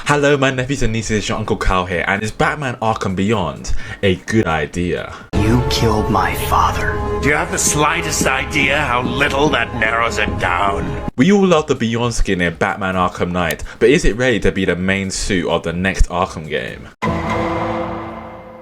Hello my nephews and nieces, it's your Uncle Kyle here, and is Batman Arkham Beyond a good idea? You killed my father. Do you have the slightest idea how little that narrows it down? We all love the Beyond skin in Batman Arkham Knight, but is it ready to be the main suit of the next Arkham game?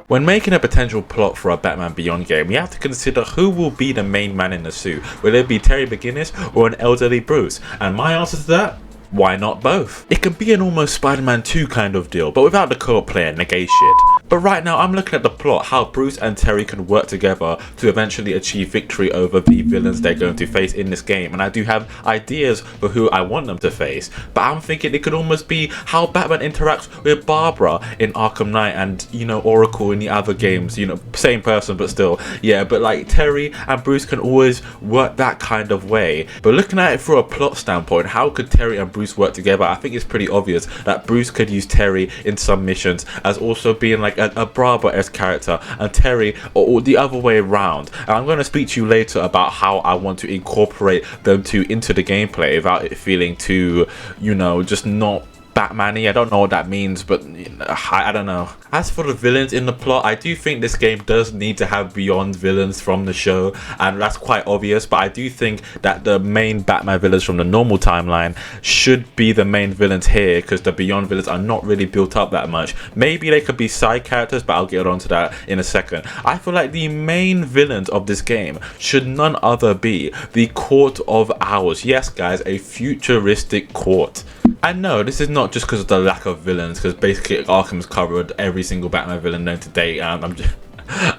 When making a potential plot for a Batman Beyond game, we have to consider who will be the main man in the suit. Will it be Terry McGinnis or an elderly Bruce? And my answer to that? Why not both? It can be an almost Spider-Man 2 kind of deal, but without the co-op player negate shit. But right now I'm looking at the plot, how Bruce and Terry can work together to eventually achieve victory over the villains they're going to face in this game, and I do have ideas for who I want them to face. But I'm thinking it could almost be how Batman interacts with Barbara in Arkham Knight and, you know, Oracle in the other games, you know, same person but still, yeah, but like Terry and Bruce can always work that kind of way. But looking at it from a plot standpoint, how could Terry and Bruce work together? I think it's pretty obvious that Bruce could use Terry in some missions as also being like a Barbara-esque character, and Terry or the other way around. And I'm going to speak to you later about how I want to incorporate them two into the gameplay without it feeling too, you know, just not Batman-y. I don't know what that means, but I don't know. As for the villains in the plot, I do think this game does need to have Beyond villains from the show, and that's quite obvious, but I do think that the main Batman villains from the normal timeline should be the main villains here, because the Beyond villains are not really built up that much. Maybe they could be side characters, but I'll get onto that in a second. I feel like the main villains of this game should none other be the Court of Owls. Yes guys, a futuristic court. I know this is not just because of the lack of villains, because basically Arkham's covered every single Batman villain known to date.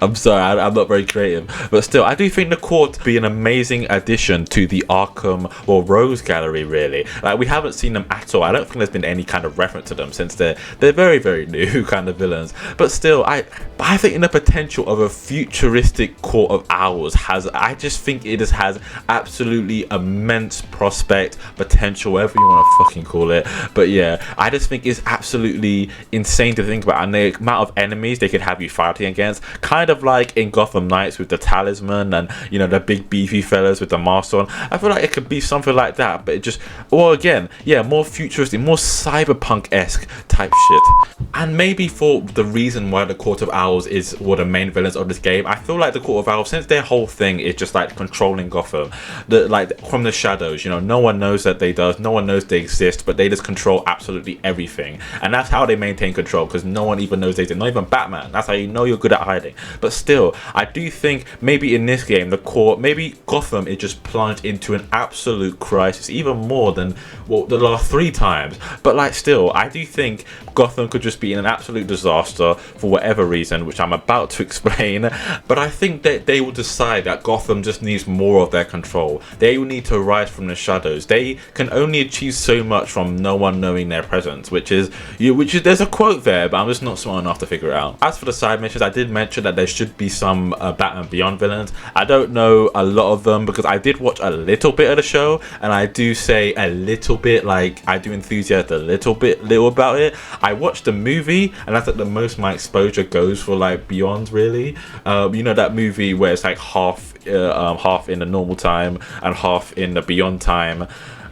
I'm sorry, I'm not very creative, but still, I do think the court would be an amazing addition to the Arkham or Rose Gallery. Really, like we haven't seen them at all. I don't think there's been any kind of reference to them since they're very new kind of villains. But still, I think in the potential of a futuristic Court of Owls I just think it just has absolutely immense prospect potential, whatever you want to fucking call it. But yeah, I just think it's absolutely insane to think about, and the amount of enemies they could have you fighting against. Kind of like in Gotham Knights with the Talisman and, you know, the big beefy fellas with the mask on. I feel like it could be something like that, but it just, or again, yeah, more futuristic, more cyberpunk-esque type shit. And maybe for the reason why the Court of Owls is one of the main villains of this game, I feel like the Court of Owls, since their whole thing is just like controlling Gotham, like from the shadows, you know, no one knows that no one knows they exist, but they just control absolutely everything. And that's how they maintain control, because no one even knows they exist, not even Batman. That's how you know you're good at hiding. But still, I do think maybe in this game, the court, maybe Gotham is just plunged into an absolute crisis, even more than the last 3 times. But like still, I do think Gotham could just be in an absolute disaster for whatever reason, which I'm about to explain. But I think that they will decide that Gotham just needs more of their control. They will need to rise from the shadows. They can only achieve so much from no one knowing their presence, which is there's a quote there, but I'm just not smart enough to figure it out. As for the side missions, I did mention that there should be some Batman Beyond villains. I don't know a lot of them because I did watch a little bit of the show, and I do say a little bit, like I do enthusiast a little about it. I watched the movie, and that's like the most my exposure goes for like Beyond, really. You know that movie where it's like half in the normal time and half in the Beyond time,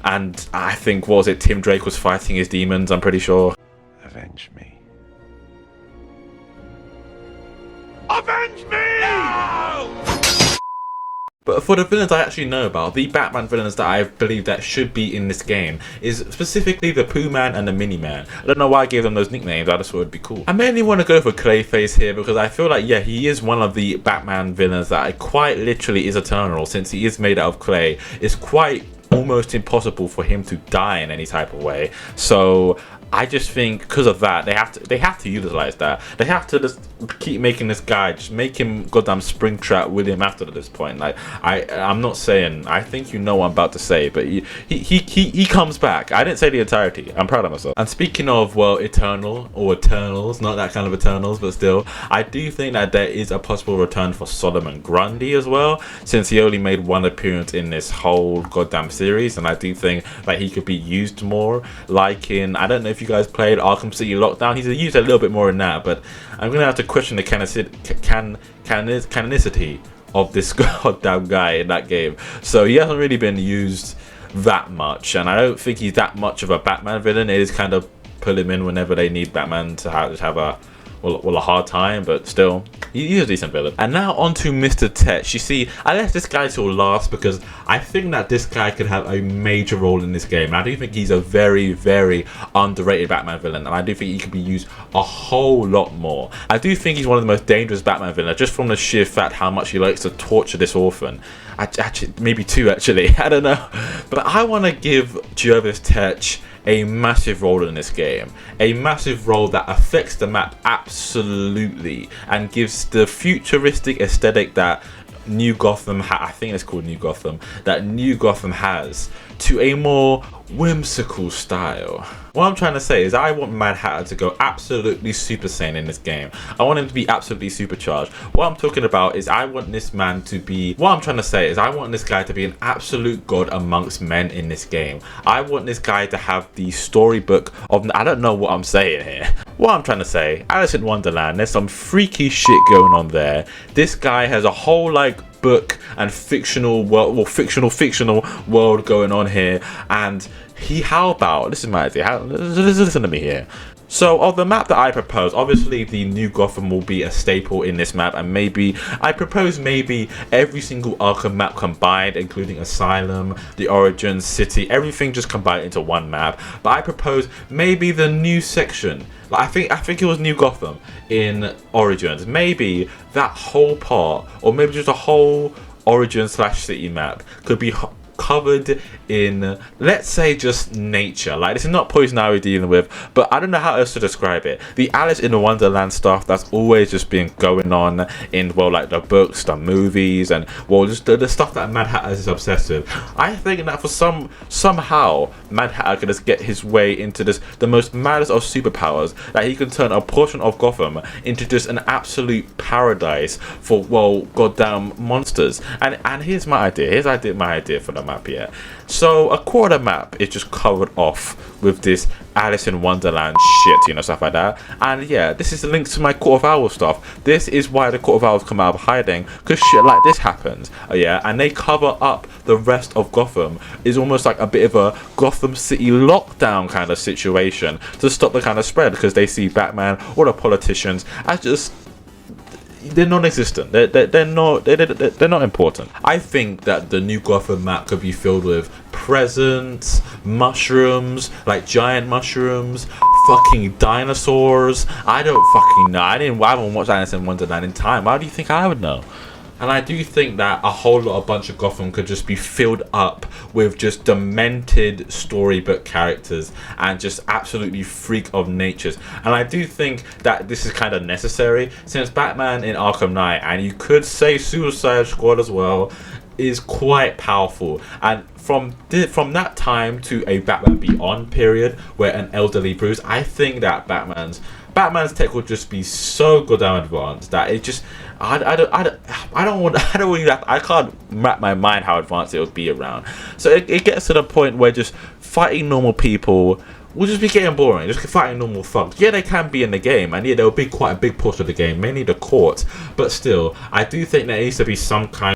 and I think, what was it, Tim Drake was fighting his demons, I'm pretty sure. Avenge me. Avenge me! No! But for the villains I actually know about, the Batman villains that I believe that should be in this game is specifically the Pooh Man and the Mini Man. I don't know why I gave them those nicknames, I just thought it'd be cool. I mainly want to go for Clayface here because I feel like, yeah, he is one of the Batman villains that quite literally is eternal, since he is made out of clay. It's quite almost impossible for him to die in any type of way. So I just think because of that, they have to utilize that. They have to just keep making this guy, just make him goddamn Springtrap William after this point. Like I'm not saying, I think you know what I'm about to say, but he comes back. I didn't say the entirety. I'm proud of myself. And speaking of, well, Eternal or Eternals, not that kind of Eternals, but still, I do think that there is a possible return for Solomon Grundy as well, since he only made one appearance in this whole goddamn series, and I do think that he could be used more, like in, I don't know if you guys played Arkham City Lockdown. He's used a little bit more in that, but I'm gonna have to question the canonicity of this goddamn guy in that game. So he hasn't really been used that much, and I don't think he's that much of a Batman villain. It is kind of pull him in whenever they need Batman to have a a hard time, but still, he's a decent villain. And now on to Mr. Tetch. You see, I left this guy till last because I think that this guy could have a major role in this game. And I do think he's a very, very underrated Batman villain, and I do think he could be used a whole lot more. I do think he's one of the most dangerous Batman villains, just from the sheer fact how much he likes to torture this orphan. Actually, maybe two, actually. I don't know. But I want to give Jervis Tetch a massive role in this game, a massive role that affects the map absolutely and gives the futuristic aesthetic that New Gotham, I think it's called New Gotham, that New Gotham has, to a more whimsical style. What I'm trying to say is I want Mad Hatter to go absolutely Super Saiyan in this game. I want him to be absolutely supercharged. What I'm talking about is I want this man to be, what I'm trying to say is I want this guy to be an absolute god amongst men in this game. I want this guy to have the storybook of, I don't know what I'm saying here. What I'm trying to say, Alice in Wonderland, there's some freaky shit going on there. This guy has a whole book and fictional world, well, fictional world going on here, and how about, this is my idea, listen to me here. So of the map that I propose, obviously the New Gotham will be a staple in this map, and I propose maybe every single Arkham map combined, including Asylum, the Origins, City, everything just combined into one map. But I propose maybe the new section, I think it was New Gotham in Origins, maybe that whole part, or maybe just a whole Origin/City map could be covered in, let's say, just nature. This is not Poison Ivy dealing with, but I don't know how else to describe it. The Alice in the Wonderland stuff that's always just been going on in, well, the books, the movies, and, well, just the stuff that Mad Hatter is obsessed with. I think that for somehow Mad Hatter can just get his way into the most maddest of superpowers, that he can turn a portion of Gotham into just an absolute paradise for, well, goddamn monsters. And here's my idea. My idea for the map here. So a quarter map is just covered off with this Alice in Wonderland shit, stuff like that. And yeah, this is linked to my Court of Owls stuff. This is why the Court of Owls come out of hiding, because shit like this happens. Yeah, and they cover up the rest of Gotham. It's almost like a bit of a Gotham City lockdown kind of situation to stop the kind of spread, because they see Batman or the politicians as just, they're non-existent. They're not important. I think that the New Gotham map could be filled with presents, mushrooms, giant mushrooms, fucking dinosaurs. I don't fucking know. I haven't watched Alice in Wonderland in time. How do you think I would know? And I do think that a whole bunch of Gotham could just be filled up with just demented storybook characters and just absolutely freak of natures. And I do think that this is kind of necessary, since Batman in Arkham Knight, and you could say Suicide Squad as well, is quite powerful. And from that time to a Batman Beyond period, where an elderly Bruce, I think that Batman's tech will just be so goddamn advanced that it just, I can't wrap my mind how advanced it would be around. So it gets to the point where just fighting normal people will just be getting boring. Just fighting normal thugs. Yeah, they can be in the game, and yeah, they'll be quite a big portion of the game, mainly the court. But still, I do think there needs to be some kind.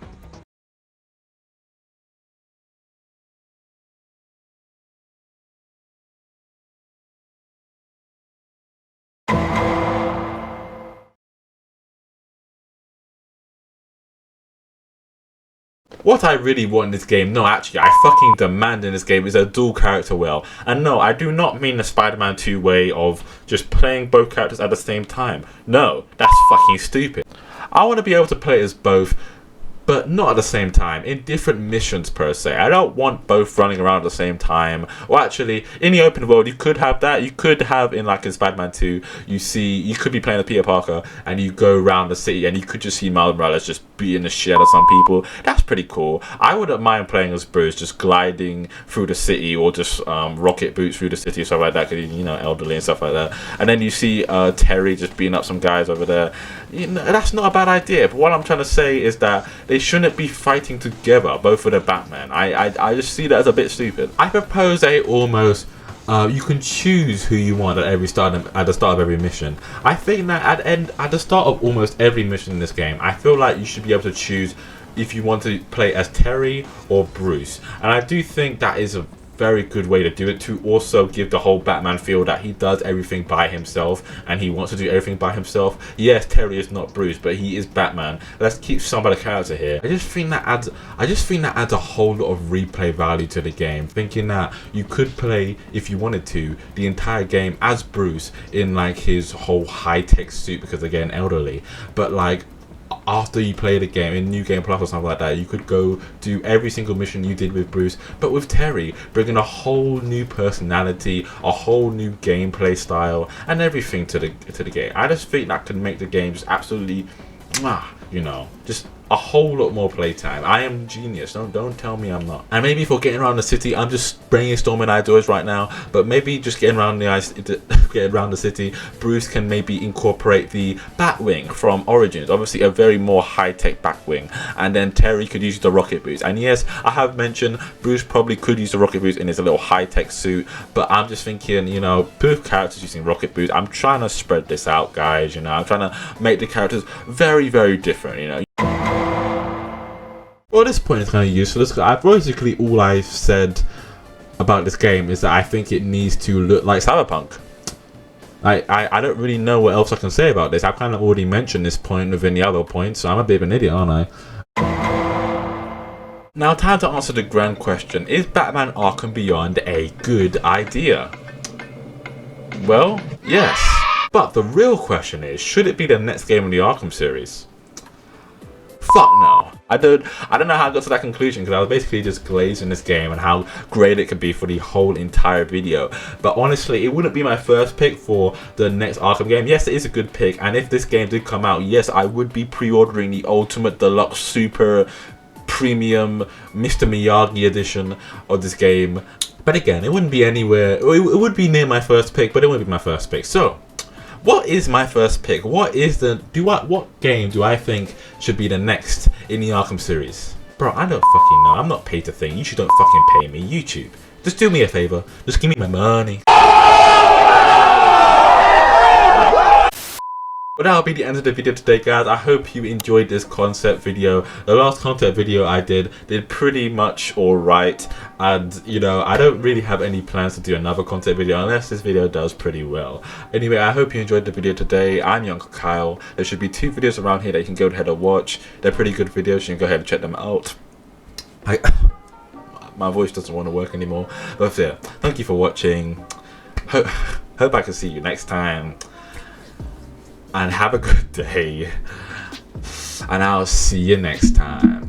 What I really want in this game, no, actually, I fucking demand in this game, is a dual character wheel. And no, I do not mean the Spider-Man 2 way of just playing both characters at the same time. No, that's fucking stupid. I want to be able to play as both, but not at the same time, in different missions per se. I don't want both running around at the same time. Or actually, in the open world, you could have that. You could have, in Spider-Man 2, you could be playing as Peter Parker, and you go around the city, and you could just see Miles Morales just beating the shit out of some people. That's pretty cool. I wouldn't mind playing as Bruce, just gliding through the city, or just rocket boots through the city, stuff like that, because elderly and stuff like that. And then you see Terry just beating up some guys over there. That's not a bad idea. But what I'm trying to say is that they shouldn't be fighting together, both of the Batman. I just see that as a bit stupid. I propose almost you can choose who you want at the start of every mission. I think that at the start of almost every mission in this game, I feel like you should be able to choose if you want to play as Terry or Bruce. And I do think that is very good way to do it, to also give the whole Batman feel that he does everything by himself and he wants to do everything by himself. Yes, Terry is not Bruce, but he is Batman. Let's keep some of the character here. I just think that adds a whole lot of replay value to the game, thinking that you could play, if you wanted to, the entire game as Bruce in like his whole high-tech suit, because again, elderly, but like after you play the game in New Game Plus or something like that, you could go do every single mission you did with Bruce, but with Terry, bringing a whole new personality, a whole new gameplay style, and everything to the game. I just think that could make the game just absolutely, you know, just a whole lot more playtime. I am genius. Don't tell me I'm not. And maybe for getting around the city, I'm just brainstorming ideas right now. But maybe just getting around the city, Bruce can maybe incorporate the Batwing from Origins. Obviously, a very more high-tech Batwing. And then Terry could use the rocket boots. And yes, I have mentioned Bruce probably could use the rocket boots in his little high-tech suit. But I'm just thinking, you know, both characters using rocket boots. I'm trying to spread this out, guys. You know, I'm trying to make the characters very, very different. You know. Well, this point is kind of useless. Basically, all I've said about this game is that I think it needs to look like Cyberpunk. I don't really know what else I can say about this. I've kind of already mentioned this point within the other points, so I'm a bit of an idiot, aren't I? Now, time to answer the grand question. Is Batman Arkham Beyond a good idea? Well, yes. But the real question is, should it be the next game in the Arkham series? Fuck no. I don't know how I got to that conclusion, because I was basically just glazing this game and how great it could be for the whole entire video. But honestly, it wouldn't be my first pick for the next Arkham game. Yes, it is a good pick, and if this game did come out, yes, I would be pre-ordering the Ultimate Deluxe Super Premium Mr. Miyagi edition of this game. But again, it wouldn't be anywhere. It would be near my first pick, but it wouldn't be my first pick. So, what is my first pick? What game do I think should be the next in the Arkham series? Bro, I don't fucking know. I'm not paid to think. You don't fucking pay me, YouTube. Just do me a favor. Just give me my money. But that'll be the end of the video today, guys. I hope you enjoyed this concept video. The last concept video I did pretty much alright. And, you know, I don't really have any plans to do another concept video unless this video does pretty well. Anyway, I hope you enjoyed the video today. I'm your Uncle Kyle. There should be 2 videos around here that you can go ahead and watch. They're pretty good videos. You can go ahead and check them out. My voice doesn't want to work anymore. But yeah, thank you for watching. Hope I can see you next time. And have a good day. And I'll see you next time.